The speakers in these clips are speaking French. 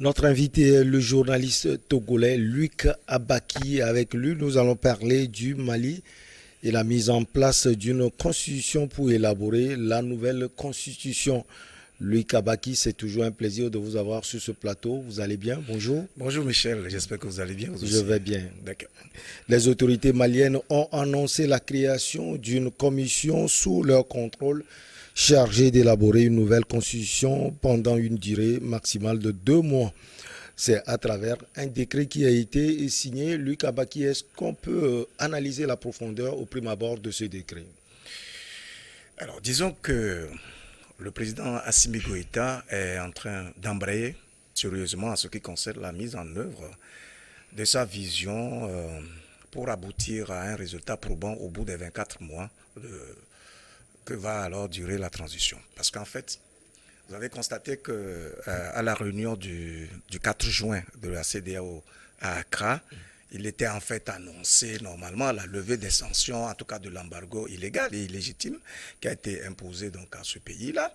Notre invité est le journaliste togolais Luc Abaki. Avec lui, nous allons parler du Mali et la mise en place d'une constitution pour élaborer la nouvelle constitution. Luc Abaki, c'est toujours un plaisir de vous avoir sur ce plateau. Vous allez bien? Bonjour. Bonjour Michel, j'espère que vous allez bien vous Je aussi. vais bien. D'accord. Les autorités maliennes ont annoncé la création d'une commission sous leur contrôle chargée d'élaborer une nouvelle constitution pendant une durée maximale de 2 mois. C'est à travers un décret qui a été signé. Luc Abaki, est-ce qu'on peut analyser la profondeur au prime abord de ce décret? Alors disons que le président Assimi Goïta est en train d'embrayer sérieusement en ce qui concerne la mise en œuvre de sa vision pour aboutir à un résultat probant au bout des 24 mois que va alors durer la transition. Parce qu'en fait, vous avez constaté que à la réunion du 4 juin de la CEDEAO à Accra, il était en fait annoncé normalement la levée des sanctions, en tout cas de l'embargo illégal et illégitime qui a été imposé donc à ce pays-là.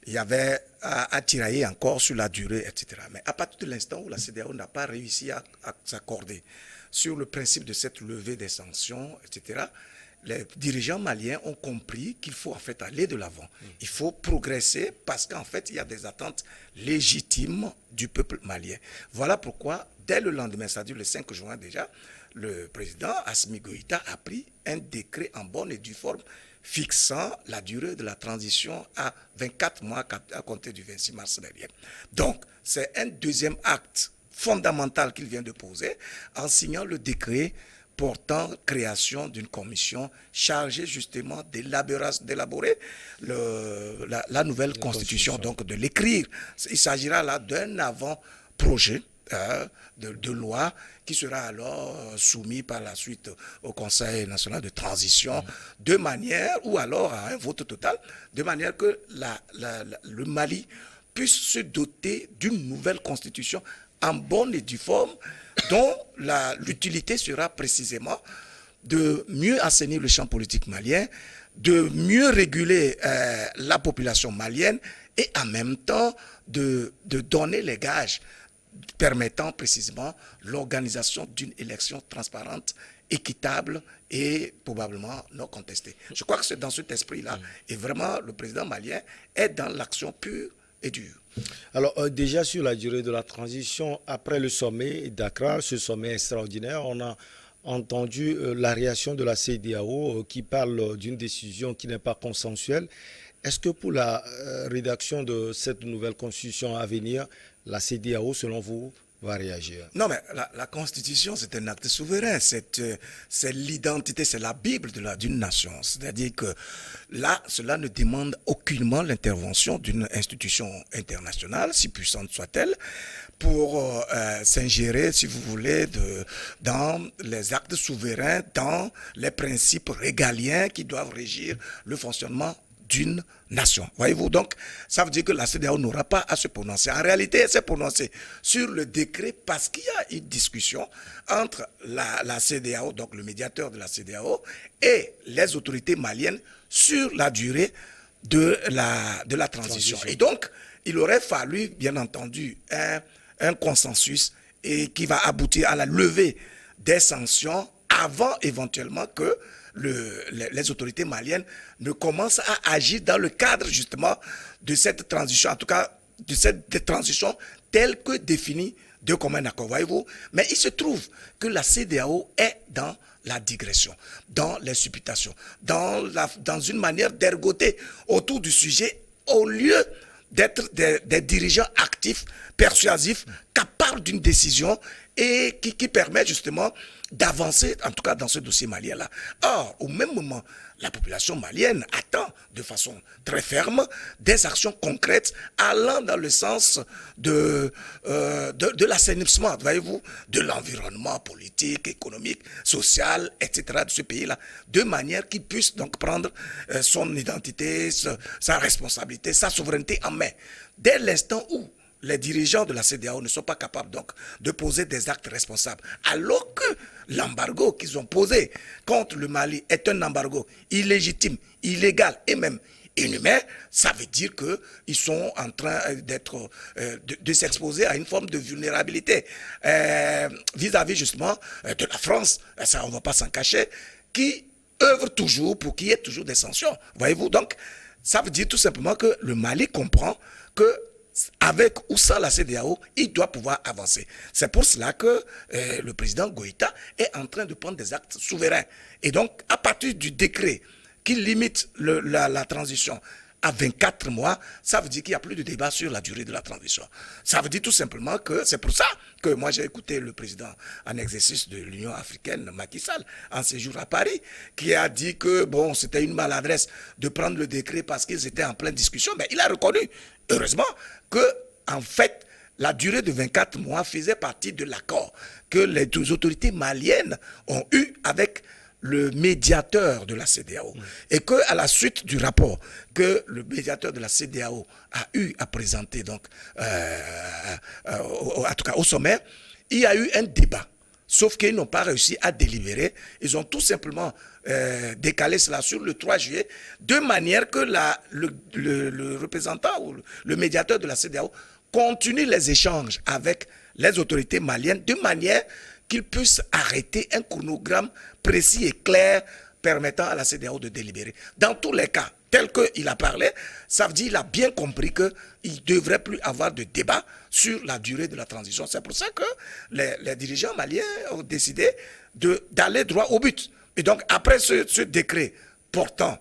Il y avait à tirailler encore sur la durée, etc. Mais à partir de l'instant où la CEDEAO n'a pas réussi à s'accorder sur le principe de cette levée des sanctions, etc., les dirigeants maliens ont compris qu'il faut en fait aller de l'avant. Il faut progresser parce qu'en fait, il y a des attentes légitimes du peuple malien. Voilà pourquoi, dès le lendemain, c'est-à-dire le 5 juin déjà, le président Assimi Goïta a pris un décret en bonne et due forme fixant la durée de la transition à 24 mois à compter du 26 mars dernier. Donc, c'est un deuxième acte fondamental qu'il vient de poser en signant le décret portant création d'une commission chargée justement d'élaborer la nouvelle constitution, donc de l'écrire. Il s'agira là d'un avant-projet de loi qui sera alors soumis par la suite au Conseil national de transition de manière, ou alors à un vote total, de manière que le Mali puisse se doter d'une nouvelle constitution en bonne et due forme, dont l'utilité sera précisément de mieux assainir le champ politique malien, de mieux réguler la population malienne et en même temps de donner les gages permettant précisément l'organisation d'une élection transparente, équitable et probablement non contestée. Je crois que c'est dans cet esprit-là. Et vraiment, le président malien est dans l'action pure et dure. Alors déjà sur la durée de la transition, après le sommet d'Accra, ce sommet extraordinaire, on a entendu la réaction de la CEDEAO qui parle d'une décision qui n'est pas consensuelle. Est-ce que pour la rédaction de cette nouvelle constitution à venir, la CEDEAO, selon vous, va réagir? Non, mais la Constitution, c'est un acte souverain. C'est l'identité, c'est la Bible d'une nation. C'est-à-dire que là, cela ne demande aucunement l'intervention d'une institution internationale, si puissante soit-elle, pour s'ingérer, si vous voulez, dans les actes souverains, dans les principes régaliens qui doivent régir le fonctionnement d'une nation. Voyez-vous, donc, ça veut dire que la CEDEAO n'aura pas à se prononcer. En réalité, elle s'est prononcée sur le décret parce qu'il y a une discussion entre la CEDEAO, donc le médiateur de la CEDEAO, et les autorités maliennes sur la durée de la transition. Et donc, il aurait fallu, bien entendu, un consensus et qui va aboutir à la levée des sanctions avant éventuellement que les autorités maliennes ne commencent à agir dans le cadre justement de cette transition, en tout cas de cette transition telle que définie de commun accord, voyez-vous. Mais il se trouve que la CEDEAO est dans la digression, dans les supputations, dans une manière d'ergoter autour du sujet au lieu d'être des dirigeants actifs, persuasifs, capables d'une décision et qui permet justement d'avancer, en tout cas dans ce dossier malien-là. Or, au même moment, la population malienne attend de façon très ferme des actions concrètes allant dans le sens de l'assainissement, voyez-vous, de l'environnement politique, économique, social, etc. de ce pays-là, de manière qu'il puisse donc prendre son identité, sa responsabilité, sa souveraineté en main. Dès l'instant où les dirigeants de la CEDEAO ne sont pas capables donc de poser des actes responsables, alors que l'embargo qu'ils ont posé contre le Mali est un embargo illégitime, illégal et même inhumain, ça veut dire qu'ils sont en train de s'exposer à une forme de vulnérabilité vis-à-vis justement de la France, ça on ne va pas s'en cacher, qui œuvre toujours pour qu'il y ait toujours des sanctions. Voyez-vous, donc ça veut dire tout simplement que le Mali comprend que avec ou sans la CEDEAO, il doit pouvoir avancer. C'est pour cela que le président Goïta est en train de prendre des actes souverains. Et donc, à partir du décret qui limite la transition à 24 mois, ça veut dire qu'il n'y a plus de débat sur la durée de la transition. Ça veut dire tout simplement que c'est pour ça que moi j'ai écouté le président en exercice de l'Union africaine, Macky Sall, en séjour à Paris, qui a dit que bon, c'était une maladresse de prendre le décret parce qu'ils étaient en pleine discussion. Mais il a reconnu, heureusement, que en fait, la durée de 24 mois faisait partie de l'accord que les deux autorités maliennes ont eu avec le médiateur de la CEDEAO. Et qu'à la suite du rapport que le médiateur de la CEDEAO a eu à présenter, donc, en tout cas au sommet, il y a eu un débat. Sauf qu'ils n'ont pas réussi à délibérer. Ils ont tout simplement décalé cela sur le 3 juillet, de manière que le représentant ou le médiateur de la CEDEAO continue les échanges avec les autorités maliennes, de manière qu'ils puissent arrêter un chronogramme précis et clair permettant à la CEDEAO de délibérer. Dans tous les cas, tel qu'il a parlé, ça veut dire qu'il a bien compris qu'il ne devrait plus avoir de débat sur la durée de la transition. C'est pour ça que les dirigeants maliens ont décidé d'aller droit au but. Et donc, après ce décret portant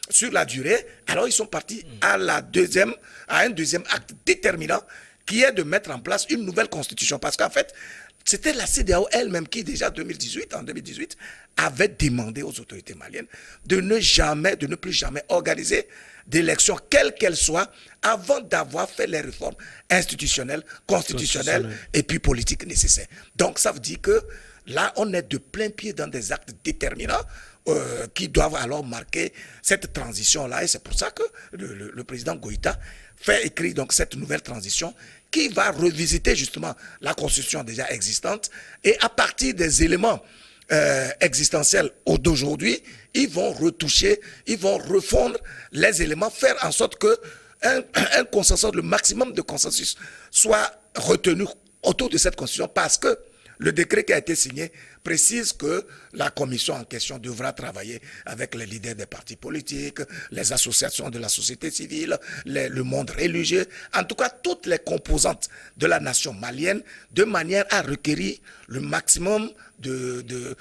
sur la durée, alors ils sont partis à un deuxième acte déterminant qui est de mettre en place une nouvelle constitution. Parce qu'en fait, c'était la CEDEAO elle-même qui, déjà en 2018, avait demandé aux autorités maliennes de ne plus jamais organiser d'élections, quelles qu'elles soient, avant d'avoir fait les réformes institutionnelles, constitutionnelles et puis politiques nécessaires. Donc ça veut dire que là, on est de plein pied dans des actes déterminants qui doivent alors marquer cette transition-là. Et c'est pour ça que le président Goïta fait écrire donc cette nouvelle transition qui va revisiter justement la constitution déjà existante. Et à partir des éléments existentiels d'aujourd'hui, ils vont retoucher, ils vont refondre les éléments, faire en sorte que un consensus, le maximum de consensus soit retenu autour de cette constitution, parce que le décret qui a été signé précise que la commission en question devra travailler avec les leaders des partis politiques, les associations de la société civile, le monde religieux, en tout cas toutes les composantes de la nation malienne, de manière à requérir le maximum de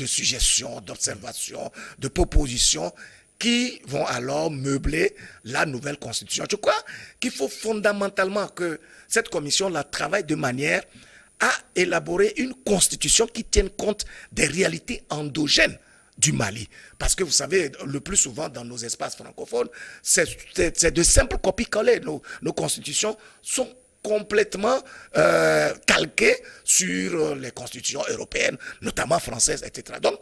suggestions, d'observations, de propositions qui vont alors meubler la nouvelle constitution. Je crois qu'il faut fondamentalement que cette commission-là travaille de manière à élaborer une constitution qui tienne compte des réalités endogènes du Mali. Parce que vous savez, le plus souvent dans nos espaces francophones, c'est de simples copies-collées. Nos constitutions sont complètement calquées sur les constitutions européennes, notamment françaises, etc. Donc,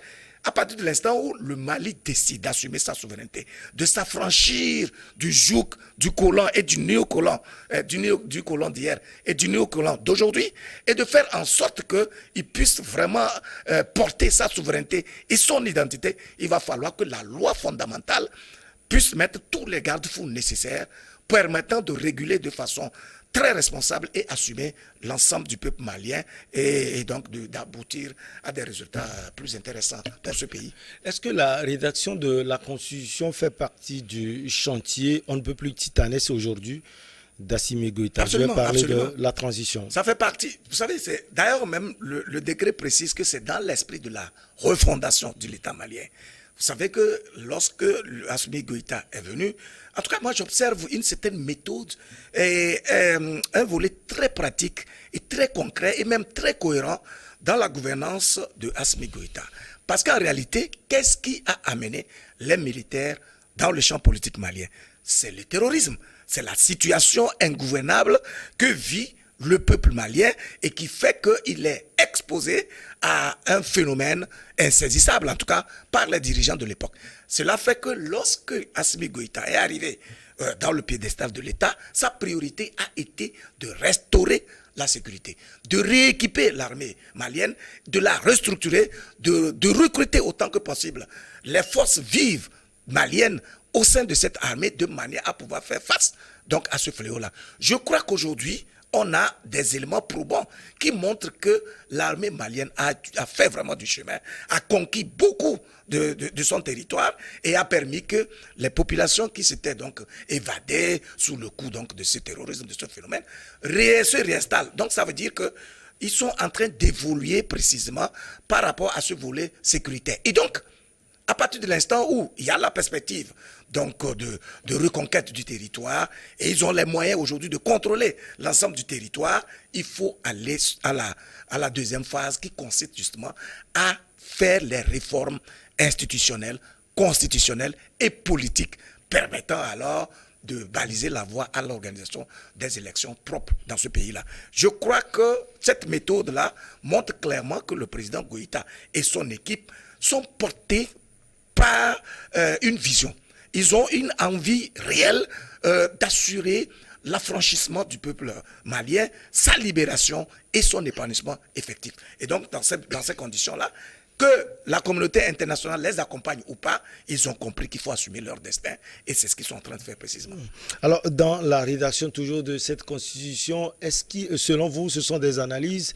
à partir de l'instant où le Mali décide d'assumer sa souveraineté, de s'affranchir du joug, du colon et du néocolon, du colon d'hier et du néocolon d'aujourd'hui, et de faire en sorte qu'il puisse vraiment porter sa souveraineté et son identité, il va falloir que la loi fondamentale puisse mettre tous les garde-fous nécessaires permettant de réguler de façon très responsable et assumer l'ensemble du peuple malien et donc d'aboutir à des résultats plus intéressants pour ce pays. Est-ce que la rédaction de la Constitution fait partie du chantier on ne peut plus titanesque aujourd'hui d'Assimi Goïta? Je vais parler de la transition. Ça fait partie. Vous savez, d'ailleurs même le décret précise que c'est dans l'esprit de la refondation de l'État malien. Vous savez que lorsque Assimi Goïta est venu, en tout cas moi j'observe une certaine méthode et un volet très pratique et très concret et même très cohérent dans la gouvernance de Assimi Goïta. Parce qu'en réalité, qu'est-ce qui a amené les militaires dans le champ politique malien? C'est le terrorisme, c'est la situation ingouvernable que vit le peuple malien et qui fait qu'il est exposé à un phénomène insaisissable, en tout cas par les dirigeants de l'époque. Cela fait que lorsque Assimi Goïta est arrivé dans le piédestal de l'État, sa priorité a été de restaurer la sécurité, de rééquiper l'armée malienne, de la restructurer, de recruter autant que possible les forces vives malienne au sein de cette armée de manière à pouvoir faire face donc à ce fléau-là. Je crois qu'aujourd'hui, on a des éléments probants qui montrent que l'armée malienne a fait vraiment du chemin, a conquis beaucoup de son territoire et a permis que les populations qui s'étaient donc évadées sous le coup donc de ce terrorisme, de ce phénomène, se réinstallent. Donc ça veut dire que ils sont en train d'évoluer précisément par rapport à ce volet sécuritaire. Et donc, à partir de l'instant où il y a la perspective donc de reconquête du territoire et ils ont les moyens aujourd'hui de contrôler l'ensemble du territoire, il faut aller à la deuxième phase qui consiste justement à faire les réformes institutionnelles, constitutionnelles et politiques permettant alors de baliser la voie à l'organisation des élections propres dans ce pays-là. Je crois que cette méthode-là montre clairement que le président Goïta et son équipe sont portés par une vision. Ils ont une envie réelle d'assurer l'affranchissement du peuple malien, sa libération et son épanouissement effectif. Et donc, dans ces conditions-là, que la communauté internationale les accompagne ou pas, ils ont compris qu'il faut assumer leur destin et c'est ce qu'ils sont en train de faire précisément. Alors, dans la rédaction toujours de cette constitution, est-ce que, selon vous, ce sont des analyses,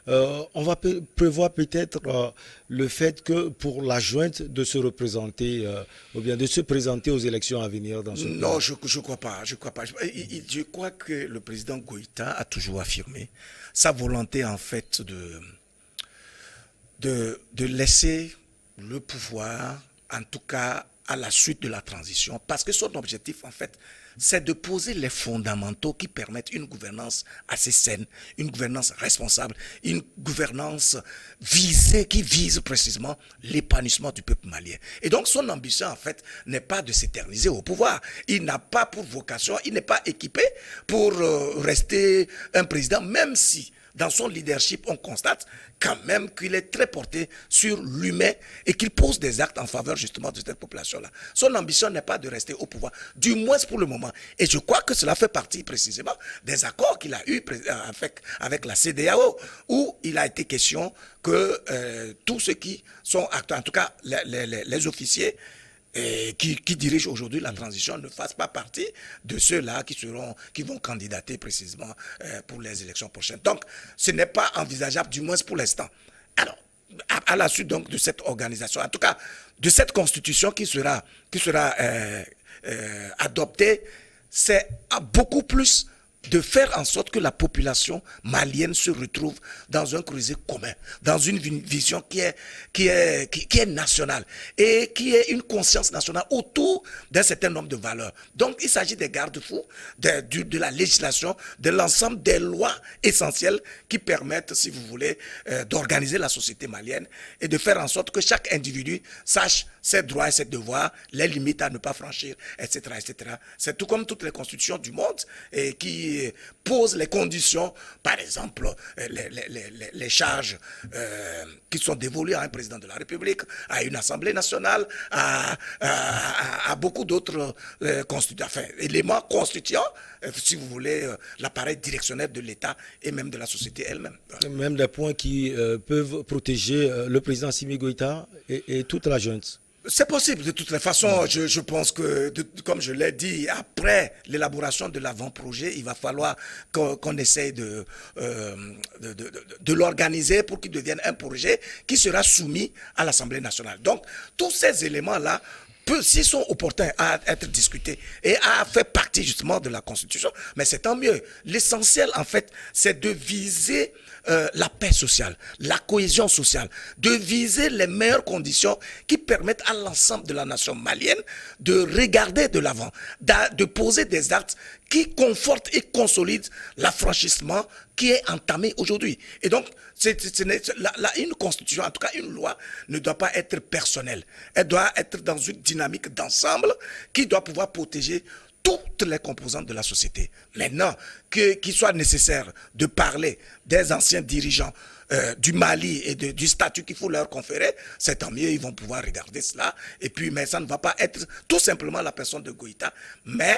on va prévoir peut-être le fait que pour la junte de se représenter ou bien de se présenter aux élections à venir dans ce pays? Non, je ne crois pas. Je crois que le président Goïta a toujours affirmé sa volonté en fait de laisser le pouvoir, en tout cas à la suite de la transition, parce que son objectif, en fait, c'est de poser les fondamentaux qui permettent une gouvernance assez saine, une gouvernance responsable, une gouvernance qui vise précisément l'épanouissement du peuple malien. Et donc, son ambition, en fait, n'est pas de s'éterniser au pouvoir. Il n'a pas pour vocation, il n'est pas équipé pour rester un président, même si dans son leadership, on constate quand même qu'il est très porté sur l'humain et qu'il pose des actes en faveur justement de cette population-là. Son ambition n'est pas de rester au pouvoir, du moins pour le moment. Et je crois que cela fait partie précisément des accords qu'il a eus avec la CEDEAO, où il a été question que tous ceux qui sont acteurs, en tout cas les officiers, et qui dirigent aujourd'hui la transition ne fassent pas partie de ceux-là qui vont candidater précisément pour les élections prochaines. Donc, ce n'est pas envisageable, du moins pour l'instant. Alors, à la suite donc de cette organisation, en tout cas de cette constitution qui sera adoptée, c'est beaucoup plus de faire en sorte que la population malienne se retrouve dans un creuset commun, dans une vision qui est nationale et qui est une conscience nationale autour d'un certain nombre de valeurs. Donc, il s'agit des garde-fous, de la législation, de l'ensemble des lois essentielles qui permettent, si vous voulez, d'organiser la société malienne et de faire en sorte que chaque individu sache ses droits et ses devoirs, les limites à ne pas franchir, etc., etc. C'est tout comme toutes les constitutions du monde et qui posent les conditions, par exemple, les charges qui sont dévolues à un président de la République, à une Assemblée nationale, à beaucoup d'autres éléments constituants, si vous voulez, l'appareil directionnel de l'État et même de la société elle-même. Même des points qui peuvent protéger le président Assimi Goïta et toute la junte. C'est possible, de toutes les façons. Je pense que, comme je l'ai dit, après l'élaboration de l'avant-projet, il va falloir qu'on essaye de l'organiser pour qu'il devienne un projet qui sera soumis à l'Assemblée nationale. Donc, tous ces éléments-là, s'ils sont opportuns à être discutés et à faire partie justement de la Constitution, mais c'est tant mieux. L'essentiel, en fait, c'est de viser la paix sociale, la cohésion sociale, de viser les meilleures conditions qui permettent à l'ensemble de la nation malienne de regarder de l'avant, de poser des actes qui confortent et consolident l'affranchissement qui est entamé aujourd'hui. Et donc, une constitution, en tout cas une loi, ne doit pas être personnelle. Elle doit être dans une dynamique d'ensemble qui doit pouvoir protéger toutes les composantes de la société. Maintenant, qu'il soit nécessaire de parler des anciens dirigeants du Mali et du statut qu'il faut leur conférer, c'est tant mieux, ils vont pouvoir regarder cela. Et puis, mais ça ne va pas être tout simplement la personne de Goïta, mais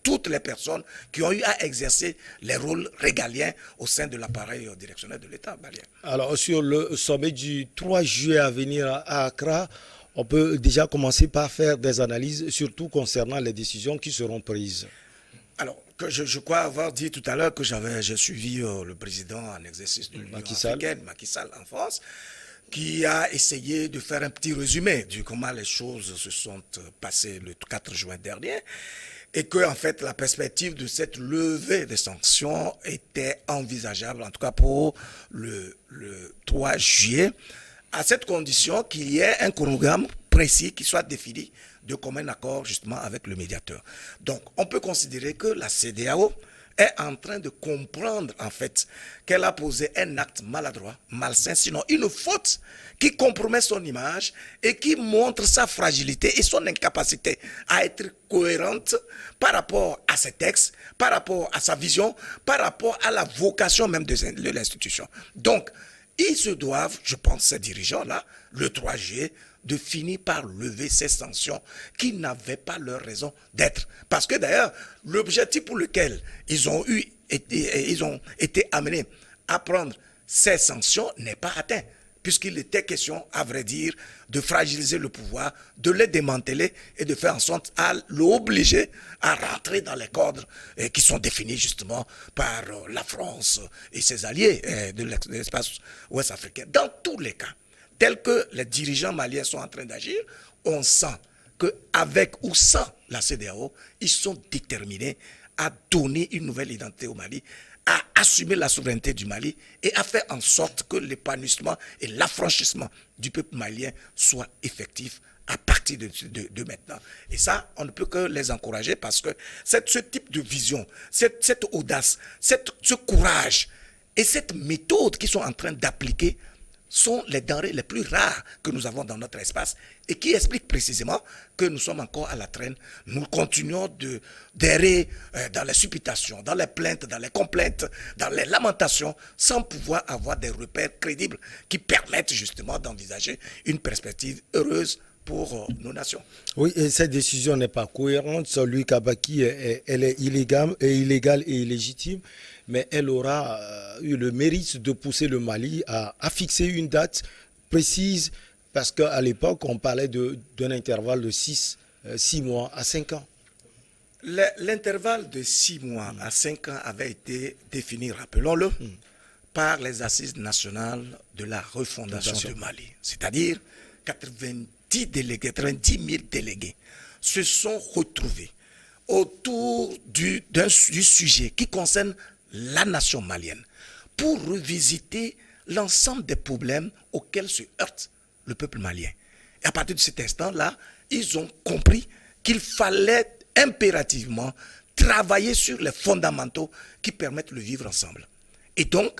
toutes les personnes qui ont eu à exercer les rôles régaliens au sein de l'appareil directionnel de l'État malien. Alors, sur le sommet du 3 juillet à venir à Accra, on peut déjà commencer par faire des analyses, surtout concernant les décisions qui seront prises. Alors, je crois avoir dit tout à l'heure que j'ai suivi le président en exercice de l'Union africaine, Macky Sall, en France, qui a essayé de faire un petit résumé de comment les choses se sont passées le 4 juin dernier, et que, en fait, la perspective de cette levée des sanctions était envisageable, en tout cas pour le 3 juillet, à cette condition qu'il y ait un chronogramme précis qui soit défini de commun accord justement avec le médiateur. Donc, on peut considérer que la CEDEAO est en train de comprendre en fait qu'elle a posé un acte maladroit, malsain, sinon une faute qui compromet son image et qui montre sa fragilité et son incapacité à être cohérente par rapport à ses textes, par rapport à sa vision, par rapport à la vocation même de l'institution. Donc, ils se doivent, je pense, ces dirigeants-là, le 3 juillet, de finir par lever ces sanctions qui n'avaient pas leur raison d'être. Parce que d'ailleurs, l'objectif pour lequel ils ont été amenés à prendre ces sanctions n'est pas atteint, puisqu'il était question, à vrai dire, de fragiliser le pouvoir, de les démanteler et de faire en sorte à l'obliger à rentrer dans les cadres qui sont définis justement par la France et ses alliés de l'espace ouest africain. Dans tous les cas, tels que les dirigeants maliens sont en train d'agir, on sent qu'avec ou sans la CEDEAO, ils sont déterminés à donner une nouvelle identité au Mali, à assumer la souveraineté du Mali et à faire en sorte que l'épanouissement et l'affranchissement du peuple malien soient effectifs à partir de maintenant. Et ça, on ne peut que les encourager parce que ce type de vision, cette audace, ce courage et cette méthode qu'ils sont en train d'appliquer sont les denrées les plus rares que nous avons dans notre espace et qui expliquent précisément que nous sommes encore à la traîne. Nous continuons d'errer dans les supputations, dans les plaintes, dans les complaintes, dans les lamentations, sans pouvoir avoir des repères crédibles qui permettent justement d'envisager une perspective heureuse pour nos nations. Oui, et cette décision n'est pas cohérente. Celui Kabaki, elle est illégale et illégitime, mais elle aura eu le mérite de pousser le Mali à fixer une date précise, parce qu'à l'époque, on parlait d'un intervalle de 6 mois à 5 ans. L'intervalle de 6 mois à 5 ans avait été défini, rappelons-le, par les assises nationales de la refondation du Mali. C'est-à-dire 90 000 délégués se sont retrouvés autour du sujet qui concerne la nation malienne pour revisiter l'ensemble des problèmes auxquels se heurte le peuple malien. Et à partir de cet instant-là, ils ont compris qu'il fallait impérativement travailler sur les fondamentaux qui permettent le vivre ensemble. Et donc,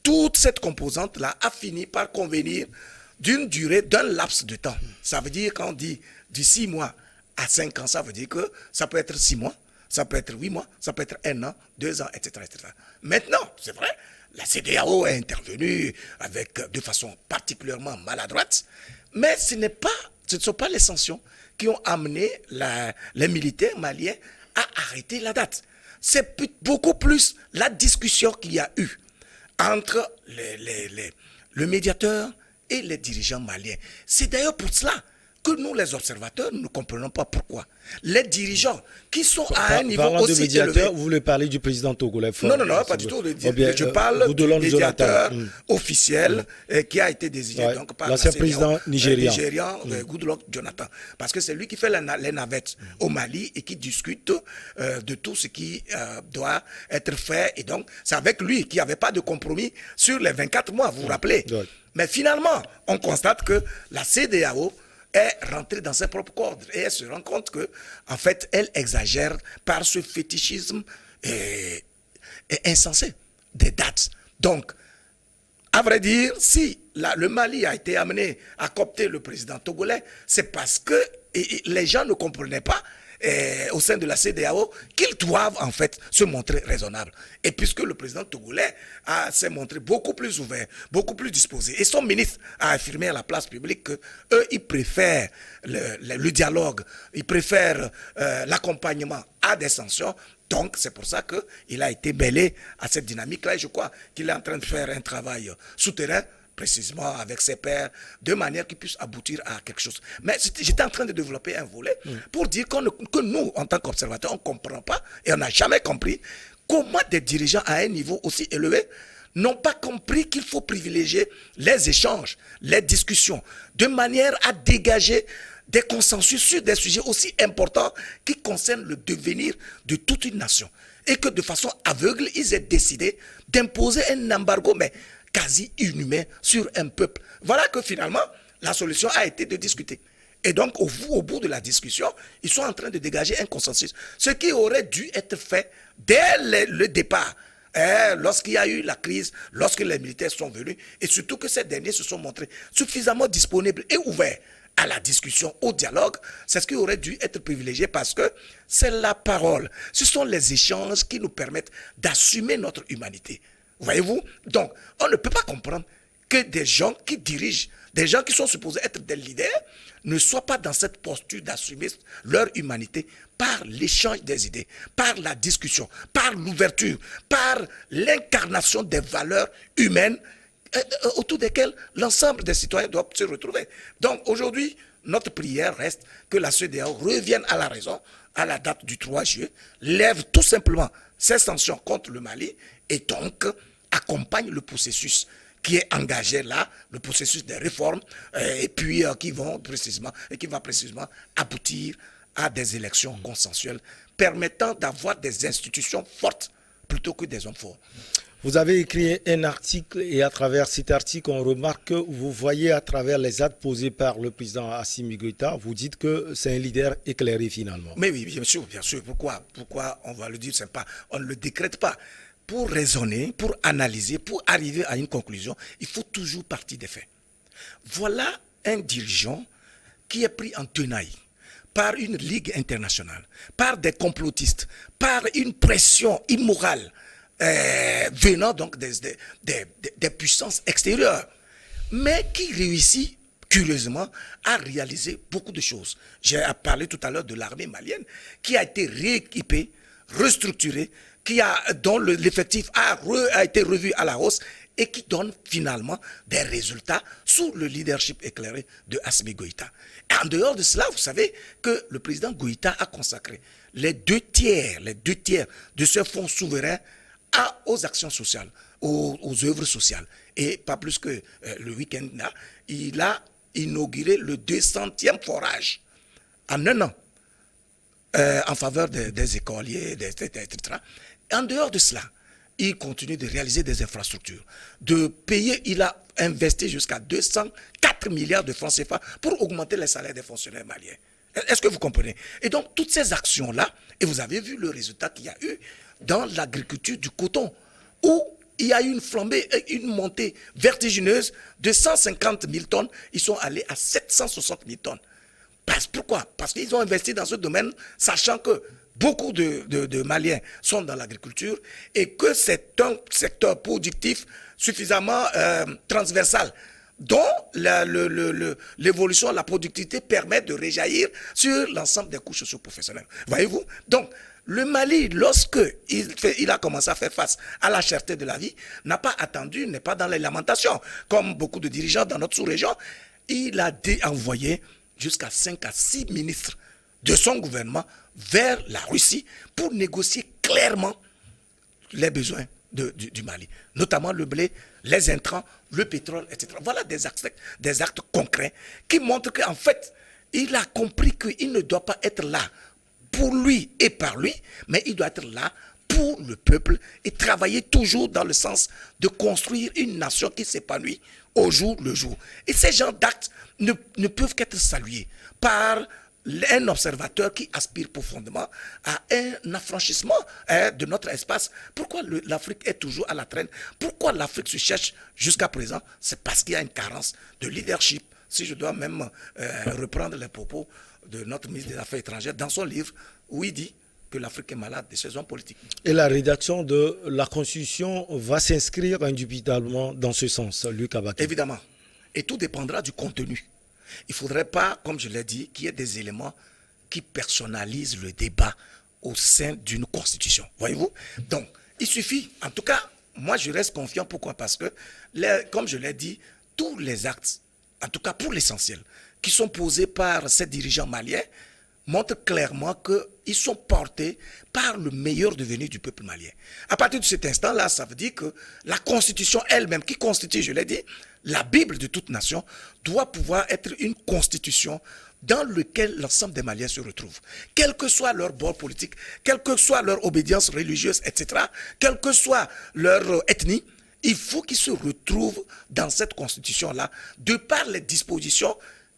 toute cette composante-là a fini par convenir d'une durée, d'un laps de temps. Ça veut dire, quand on dit du 6 mois à 5 ans, ça veut dire que ça peut être 6 mois, ça peut être 8 mois, ça peut être 1 an, 2 ans, etc. etc. Maintenant, c'est vrai, la CEDEAO est intervenue de façon particulièrement maladroite, mais ce ne sont pas les sanctions qui ont amené les militaires maliens à arrêter la date. C'est beaucoup plus la discussion qu'il y a eu entre le médiateur et les dirigeants maliens. C'est d'ailleurs pour cela que nous, les observateurs, nous ne comprenons pas pourquoi les dirigeants qui sont à un niveau aussi élevé... Parlant de médiateur, vous voulez parler du président togolais? Non, pas du tout. Je parle du médiateur officiel qui a été désigné donc par l'ancien président nigérian Goodluck Jonathan. Parce que c'est lui qui fait les navettes au Mali et qui discute de tout ce qui doit être fait. Et donc, c'est avec lui qu'il n'y avait pas de compromis sur les 24 mois, vous vous rappelez. Mais finalement, on constate que la CEDEAO est rentrée dans ses propres cordes et elle se rend compte que, en fait, elle exagère par ce fétichisme insensé des dates. Donc, à vrai dire, si le Mali a été amené à coopter le président togolais, c'est parce que les gens ne comprenaient pas au sein de la CEDEAO qu'ils doivent en fait se montrer raisonnables. Et puisque le président togolais s'est montré beaucoup plus ouvert, beaucoup plus disposé, et son ministre a affirmé à la place publique qu'eux, ils préfèrent le dialogue, ils préfèrent l'accompagnement à des sanctions. Donc, c'est pour ça qu'il a été mêlé à cette dynamique-là. Et je crois qu'il est en train de faire un travail souterrain précisément avec ses pairs, de manière qu'ils puissent aboutir à quelque chose. Mais j'étais en train de développer un volet pour dire que nous, en tant qu'observateurs, on ne comprend pas et on n'a jamais compris comment des dirigeants à un niveau aussi élevé n'ont pas compris qu'il faut privilégier les échanges, les discussions, de manière à dégager des consensus sur des sujets aussi importants qui concernent le devenir de toute une nation. Et que de façon aveugle, ils aient décidé d'imposer un embargo, mais quasi inhumain, sur un peuple. Voilà que finalement, la solution a été de discuter. Et donc, au bout de la discussion, ils sont en train de dégager un consensus. Ce qui aurait dû être fait dès le départ, lorsqu'il y a eu la crise, lorsque les militaires sont venus, et surtout que ces derniers se sont montrés suffisamment disponibles et ouverts à la discussion, au dialogue, c'est ce qui aurait dû être privilégié parce que c'est la parole. Ce sont les échanges qui nous permettent d'assumer notre humanité. Voyez-vous? Donc, on ne peut pas comprendre que des gens qui dirigent, des gens qui sont supposés être des leaders, ne soient pas dans cette posture d'assumer leur humanité par l'échange des idées, par la discussion, par l'ouverture, par l'incarnation des valeurs humaines autour desquelles l'ensemble des citoyens doivent se retrouver. Donc aujourd'hui, notre prière reste que la CEDEAO revienne à la raison à la date du 3 juillet, lève tout simplement ses sanctions contre le Mali et donc accompagne le processus qui est engagé là, le processus des réformes, et puis qui va précisément aboutir à des élections consensuelles permettant d'avoir des institutions fortes plutôt que des hommes forts. Vous avez écrit un article et à travers cet article, on remarque que vous voyez à travers les actes posés par le président Assimi Goïta, vous dites que c'est un leader éclairé finalement. Mais oui, bien sûr. Pourquoi on va le dire, on ne le décrète pas. Pour raisonner, pour analyser, pour arriver à une conclusion, il faut toujours partir des faits. Voilà un dirigeant qui est pris en tenaille par une ligue internationale, par des complotistes, par une pression immorale venant donc des puissances extérieures, mais qui réussit curieusement à réaliser beaucoup de choses. J'ai parlé tout à l'heure de l'armée malienne qui a été rééquipée, restructurée, dont l'effectif a été revu à la hausse et qui donne finalement des résultats sous le leadership éclairé de Assimi Goïta. Et en dehors de cela, vous savez que le président Goïta a consacré les deux tiers de ce fonds souverain aux actions sociales, aux œuvres sociales. Et pas plus que le week-end là, il a inauguré le 200e forage en un an en faveur des écoliers, etc. En dehors de cela, il continue de réaliser des infrastructures, de payer, il a investi jusqu'à 204 milliards de francs CFA pour augmenter les salaires des fonctionnaires maliens. Est-ce que vous comprenez? Et donc, toutes ces actions-là, et vous avez vu le résultat qu'il y a eu dans l'agriculture du coton, où il y a eu une flambée, une montée vertigineuse de 150 000 tonnes, ils sont allés à 760 000 tonnes. Pourquoi? Parce qu'ils ont investi dans ce domaine, sachant que beaucoup de Maliens sont dans l'agriculture et que c'est un secteur productif suffisamment transversal, dont l'évolution, la productivité permet de réjaillir sur l'ensemble des couches socio-professionnelles. Voyez-vous? Donc, le Mali, lorsqu'il a commencé à faire face à la cherté de la vie, n'a pas attendu, n'est pas dans les lamentations, comme beaucoup de dirigeants dans notre sous-région. Il a envoyé jusqu'à 5 à 6 ministres de son gouvernement vers la Russie pour négocier clairement les besoins du Mali, notamment le blé, les intrants, le pétrole, etc. Voilà des actes concrets qui montrent qu'en fait, il a compris qu'il ne doit pas être là pour lui et par lui, mais il doit être là pour le peuple et travailler toujours dans le sens de construire une nation qui s'épanouit au jour le jour. Et ces genres d'actes ne peuvent qu'être salués par un observateur qui aspire profondément à un affranchissement de notre espace. Pourquoi l'Afrique est toujours à la traîne? Pourquoi l'Afrique se cherche jusqu'à présent? C'est parce qu'il y a une carence de leadership. Si je dois même reprendre les propos de notre ministre des Affaires étrangères dans son livre où il dit que l'Afrique est malade de ses hommes politiques. Et la rédaction de la Constitution va s'inscrire indubitablement dans ce sens, Luc Abaki. Évidemment. Et tout dépendra du contenu. Il ne faudrait pas, comme je l'ai dit, qu'il y ait des éléments qui personnalisent le débat au sein d'une constitution. Voyez-vous? Donc, il suffit, en tout cas, moi je reste confiant. Pourquoi? Parce que, comme je l'ai dit, tous les actes, en tout cas pour l'essentiel, qui sont posés par ces dirigeants maliens, montrent clairement qu'ils sont portés par le meilleur devenir du peuple malien. À partir de cet instant-là, ça veut dire que la Constitution elle-même, qui constitue, je l'ai dit, la Bible de toute nation, doit pouvoir être une Constitution dans laquelle l'ensemble des Maliens se retrouvent. Quel que soit leur bord politique, quelle que soit leur obédience religieuse, etc., quelle que soit leur ethnie, il faut qu'ils se retrouvent dans cette Constitution-là, de par les dispositions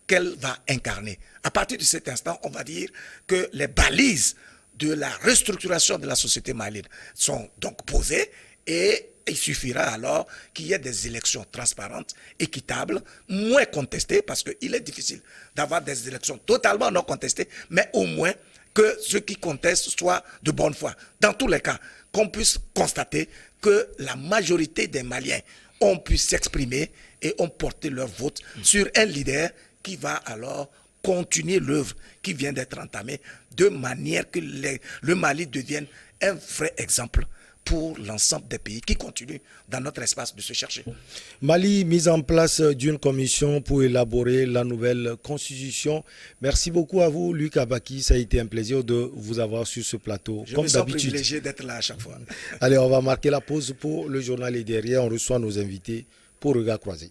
qu'elle va incarner. À partir de cet instant, on va dire que les balises de la restructuration de la société malienne sont donc posées et il suffira alors qu'il y ait des élections transparentes, équitables, moins contestées, parce qu'il est difficile d'avoir des élections totalement non contestées, mais au moins que ceux qui contestent soient de bonne foi. Dans tous les cas, qu'on puisse constater que la majorité des Maliens ont pu s'exprimer et ont porté leur vote sur un leader qui va alors continuer l'œuvre qui vient d'être entamée de manière que le Mali devienne un vrai exemple pour l'ensemble des pays qui continuent dans notre espace de se chercher. Mali, mise en place d'une commission pour élaborer la nouvelle constitution. Merci beaucoup à vous, Luc Abaki. Ça a été un plaisir de vous avoir sur ce plateau. Je me sens privilégié d'être là à chaque fois. Allez, on va marquer la pause pour le journal et derrière, on reçoit nos invités pour Regard Croisé.